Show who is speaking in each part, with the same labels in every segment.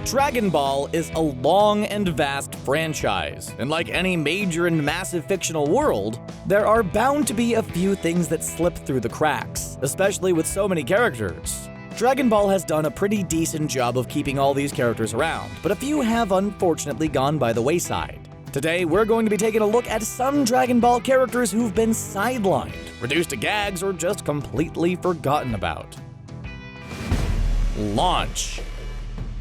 Speaker 1: Dragon Ball is a long and vast franchise, and like any major and massive fictional world, there are bound to be a few things that slip through the cracks, especially with so many characters. Dragon Ball has done a pretty decent job of keeping all these characters around, but a few have unfortunately gone by the wayside. Today, we're going to be taking a look at some Dragon Ball characters who've been sidelined, reduced to gags, or just completely forgotten about. Launch.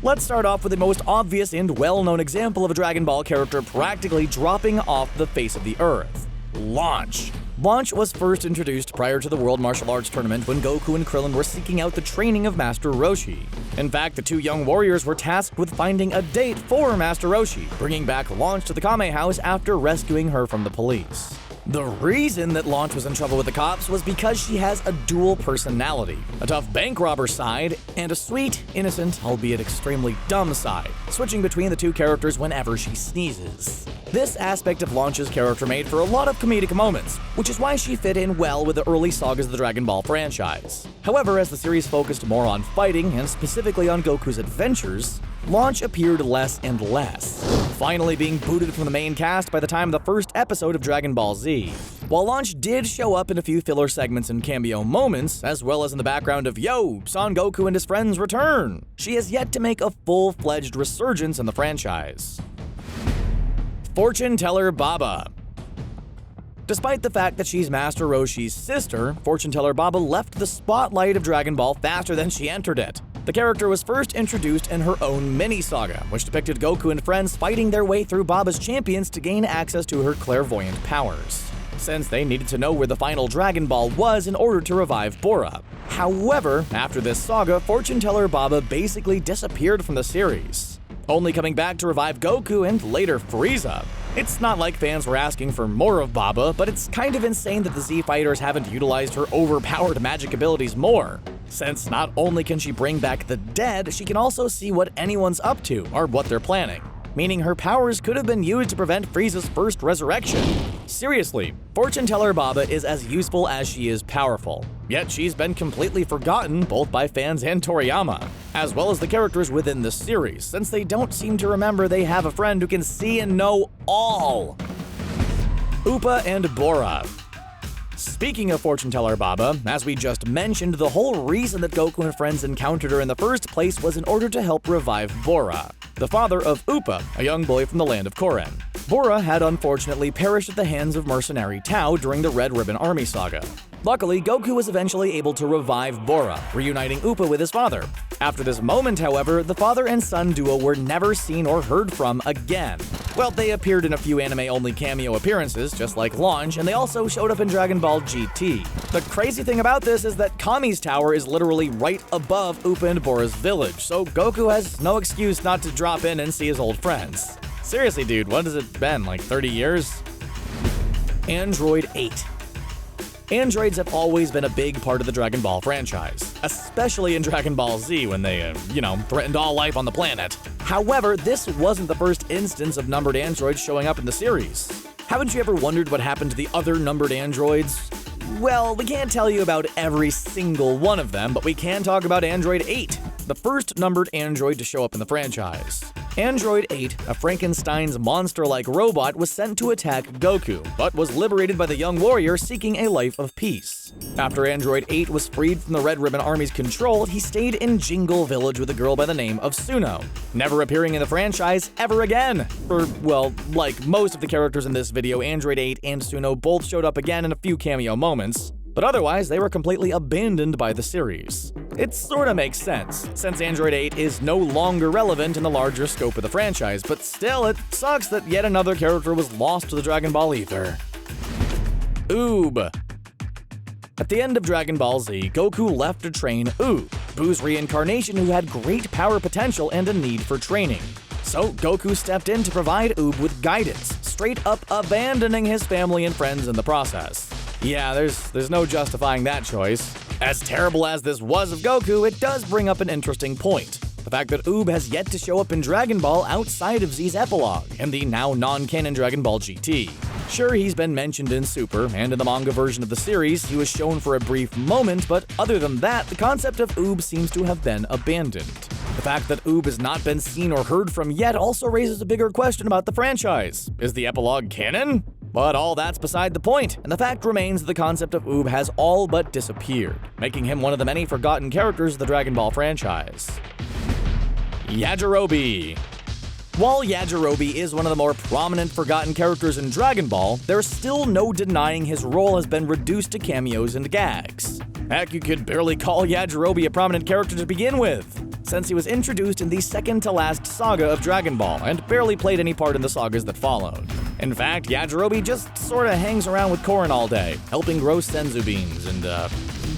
Speaker 1: Let's start off with the most obvious and well-known example of a Dragon Ball character practically dropping off the face of the earth. Launch. Launch was first introduced prior to the World Martial Arts Tournament when Goku and Krillin were seeking out the training of Master Roshi. In fact, the two young warriors were tasked with finding a date for Master Roshi, bringing back Launch to the Kame House after rescuing her from the police. The reason that Launch was in trouble with the cops was because she has a dual personality, a tough bank robber side, and a sweet, innocent, albeit extremely dumb side, switching between the two characters whenever she sneezes. This aspect of Launch's character made for a lot of comedic moments, which is why she fit in well with the early sagas of the Dragon Ball franchise. However, as the series focused more on fighting, and specifically on Goku's adventures, Launch appeared less and less, finally being booted from the main cast by the time of the first episode of Dragon Ball Z. While Launch did show up in a few filler segments and cameo moments, as well as in the background of Yo, Son Goku and his friends return, she has yet to make a full-fledged resurgence in the franchise. Fortuneteller Baba. Despite the fact that she's Master Roshi's sister, Fortuneteller Baba left the spotlight of Dragon Ball faster than she entered it. The character was first introduced in her own mini-saga, which depicted Goku and friends fighting their way through Baba's champions to gain access to her clairvoyant powers, since they needed to know where the final Dragon Ball was in order to revive Bora. However, after this saga, Fortuneteller Baba basically disappeared from the series, only coming back to revive Goku and later Frieza. It's not like fans were asking for more of Baba, but it's kind of insane that the Z Fighters haven't utilized her overpowered magic abilities more, since not only can she bring back the dead, she can also see what anyone's up to or what they're planning, meaning her powers could have been used to prevent Frieza's first resurrection. Seriously, Fortuneteller Baba is as useful as she is powerful, yet she's been completely forgotten both by fans and Toriyama, as well as the characters within the series, since they don't seem to remember they have a friend who can see and know all. Upa and Bora. Speaking of Fortuneteller Baba, as we just mentioned, the whole reason that Goku and friends encountered her in the first place was in order to help revive Bora, the father of Upa, a young boy from the land of Koren. Bora had unfortunately perished at the hands of mercenary Tao during the Red Ribbon Army saga. Luckily, Goku was eventually able to revive Bora, reuniting Upa with his father. After this moment, however, the father and son duo were never seen or heard from again. Well, they appeared in a few anime-only cameo appearances, just like Launch, and they also showed up in Dragon Ball GT. The crazy thing about this is that Kami's tower is literally right above Upa and Bora's village, so Goku has no excuse not to drop in and see his old friends. Seriously, dude, what has it been, like 30 years? Android 8. Androids have always been a big part of the Dragon Ball franchise, especially in Dragon Ball Z when they, threatened all life on the planet. However, this wasn't the first instance of numbered androids showing up in the series. Haven't you ever wondered what happened to the other numbered androids? Well, we can't tell you about every single one of them, but we can talk about Android 8, the first numbered android to show up in the franchise. Android 8, a Frankenstein's monster-like robot, was sent to attack Goku, but was liberated by the young warrior seeking a life of peace. After Android 8 was freed from the Red Ribbon Army's control, he stayed in Jingle Village with a girl by the name of Suno, never appearing in the franchise ever again. Well, like most of the characters in this video, Android 8 and Suno both showed up again in a few cameo moments, but otherwise they were completely abandoned by the series. It sorta makes sense, since Android 8 is no longer relevant in the larger scope of the franchise, but still, it sucks that yet another character was lost to the Dragon Ball ether. Oob. At the end of Dragon Ball Z, Goku left to train Oob, Boo's reincarnation who had great power potential and a need for training. So Goku stepped in to provide Oob with guidance, straight up abandoning his family and friends in the process. Yeah, there's no justifying that choice. As terrible as this was of Goku, it does bring up an interesting point. The fact that Oob has yet to show up in Dragon Ball outside of Z's epilogue and the now non-canon Dragon Ball GT. Sure, he's been mentioned in Super, and in the manga version of the series, he was shown for a brief moment, but other than that, the concept of Oob seems to have been abandoned. The fact that Oob has not been seen or heard from yet also raises a bigger question about the franchise. Is the epilogue canon? But all that's beside the point, and the fact remains that the concept of Oob has all but disappeared, making him one of the many forgotten characters of the Dragon Ball franchise. Yajirobe. While Yajirobe is one of the more prominent forgotten characters in Dragon Ball, there's still no denying his role has been reduced to cameos and gags. Heck, you could barely call Yajirobe a prominent character to begin with, since he was introduced in the second-to-last saga of Dragon Ball and barely played any part in the sagas that followed. In fact, Yajirobe just sorta hangs around with Korin all day, helping grow senzu beans, and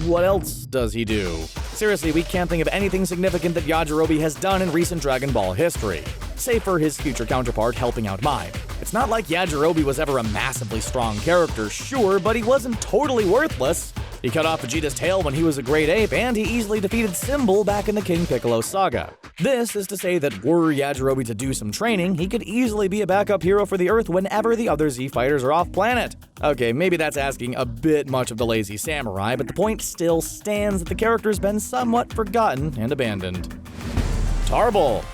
Speaker 1: what else does he do? Seriously, we can't think of anything significant that Yajirobe has done in recent Dragon Ball history, save for his future counterpart helping out Mai. It's not like Yajirobe was ever a massively strong character, sure, but he wasn't totally worthless. He cut off Vegeta's tail when he was a great ape, and he easily defeated Symbol back in the King Piccolo saga. This is to say that were Yajirobe to do some training, he could easily be a backup hero for the Earth whenever the other Z fighters are off planet. Okay, maybe that's asking a bit much of the lazy samurai, but the point still stands that the character's been somewhat forgotten and abandoned. TARBLE.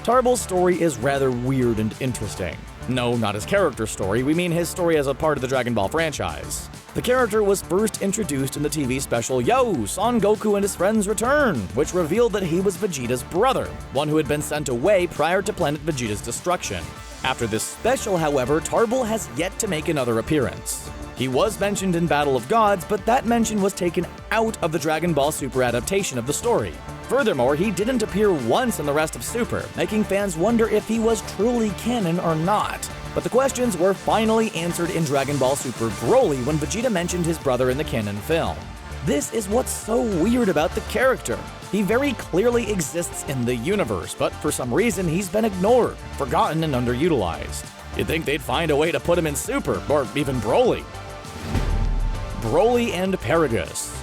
Speaker 1: TARBLE's story is rather weird and interesting. No, not his character story, we mean his story as a part of the Dragon Ball franchise. The character was first introduced in the TV special Yo! Son Goku and His Friends Return, which revealed that he was Vegeta's brother, one who had been sent away prior to Planet Vegeta's destruction. After this special, however, TARBLE has yet to make another appearance. He was mentioned in Battle of Gods, but that mention was taken out of the Dragon Ball Super adaptation of the story. Furthermore, he didn't appear once in the rest of Super, making fans wonder if he was truly canon or not. But the questions were finally answered in Dragon Ball Super Broly when Vegeta mentioned his brother in the canon film. This is what's so weird about the character. He very clearly exists in the universe, but for some reason he's been ignored, forgotten, and underutilized. You'd think they'd find a way to put him in Super, or even Broly. Broly and Paragus.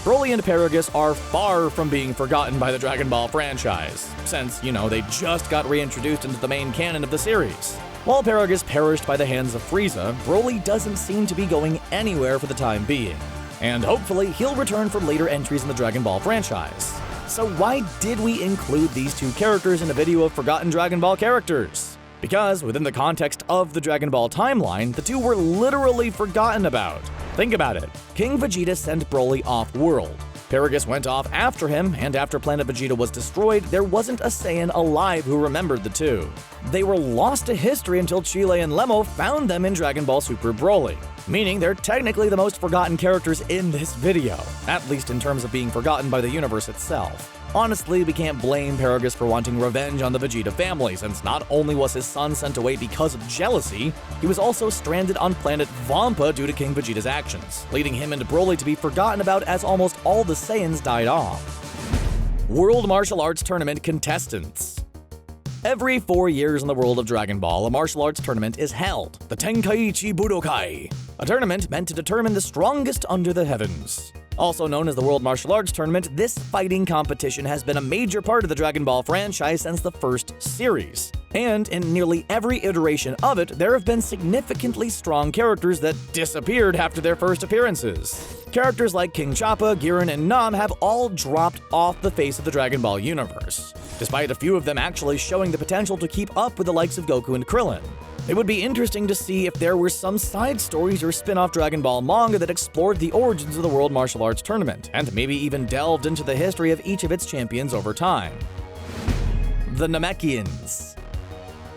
Speaker 1: Broly and Paragus are far from being forgotten by the Dragon Ball franchise, since, they just got reintroduced into the main canon of the series. While Paragus perished by the hands of Frieza, Broly doesn't seem to be going anywhere for the time being, and hopefully he'll return for later entries in the Dragon Ball franchise. So why did we include these two characters in a video of forgotten Dragon Ball characters? Because within the context of the Dragon Ball timeline, the two were literally forgotten about. Think about it. King Vegeta sent Broly off-world. Paragus went off after him, and after Planet Vegeta was destroyed, there wasn't a Saiyan alive who remembered the two. They were lost to history until Chile and Lemo found them in Dragon Ball Super Broly, meaning they're technically the most forgotten characters in this video, at least in terms of being forgotten by the universe itself. Honestly, we can't blame Paragus for wanting revenge on the Vegeta family, since not only was his son sent away because of jealousy, he was also stranded on planet Vampa due to King Vegeta's actions, leading him and Broly to be forgotten about as almost all the Saiyans died off. World Martial Arts Tournament Contestants. Every 4 years in the world of Dragon Ball, a martial arts tournament is held, the Tenkaichi Budokai, a tournament meant to determine the strongest under the heavens. Also known as the World Martial Arts Tournament, this fighting competition has been a major part of the Dragon Ball franchise since the first series. And in nearly every iteration of it, there have been significantly strong characters that disappeared after their first appearances. Characters like King Choppa, Giran, and Nam have all dropped off the face of the Dragon Ball universe, despite a few of them actually showing the potential to keep up with the likes of Goku and Krillin. It would be interesting to see if there were some side stories or spin-off Dragon Ball manga that explored the origins of the World Martial Arts Tournament, and maybe even delved into the history of each of its champions over time. The Namekians.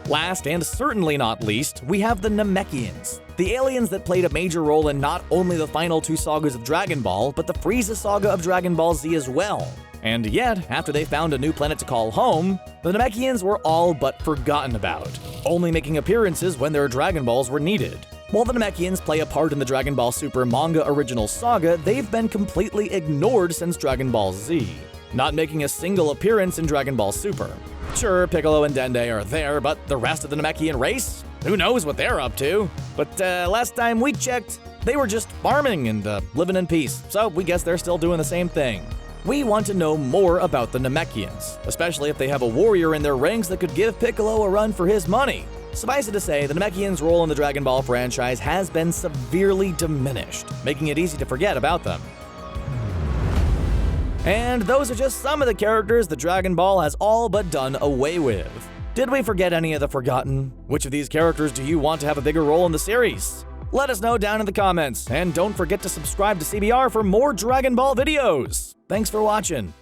Speaker 1: Last and certainly not least, we have the Namekians, the aliens that played a major role in not only the final two sagas of Dragon Ball, but the Frieza saga of Dragon Ball Z as well. And yet, after they found a new planet to call home, the Namekians were all but forgotten about, only making appearances when their Dragon Balls were needed. While the Namekians play a part in the Dragon Ball Super manga original saga, they've been completely ignored since Dragon Ball Z, not making a single appearance in Dragon Ball Super. Sure, Piccolo and Dende are there, but the rest of the Namekian race? Who knows what they're up to? But last time we checked, they were just farming and living in peace, so we guess they're still doing the same thing. We want to know more about the Namekians, especially if they have a warrior in their ranks that could give Piccolo a run for his money. Suffice it to say, the Namekians' role in the Dragon Ball franchise has been severely diminished, making it easy to forget about them. And those are just some of the characters that Dragon Ball has all but done away with. Did we forget any of the forgotten? Which of these characters do you want to have a bigger role in the series? Let us know down in the comments, and don't forget to subscribe to CBR for more Dragon Ball videos. Thanks for watching.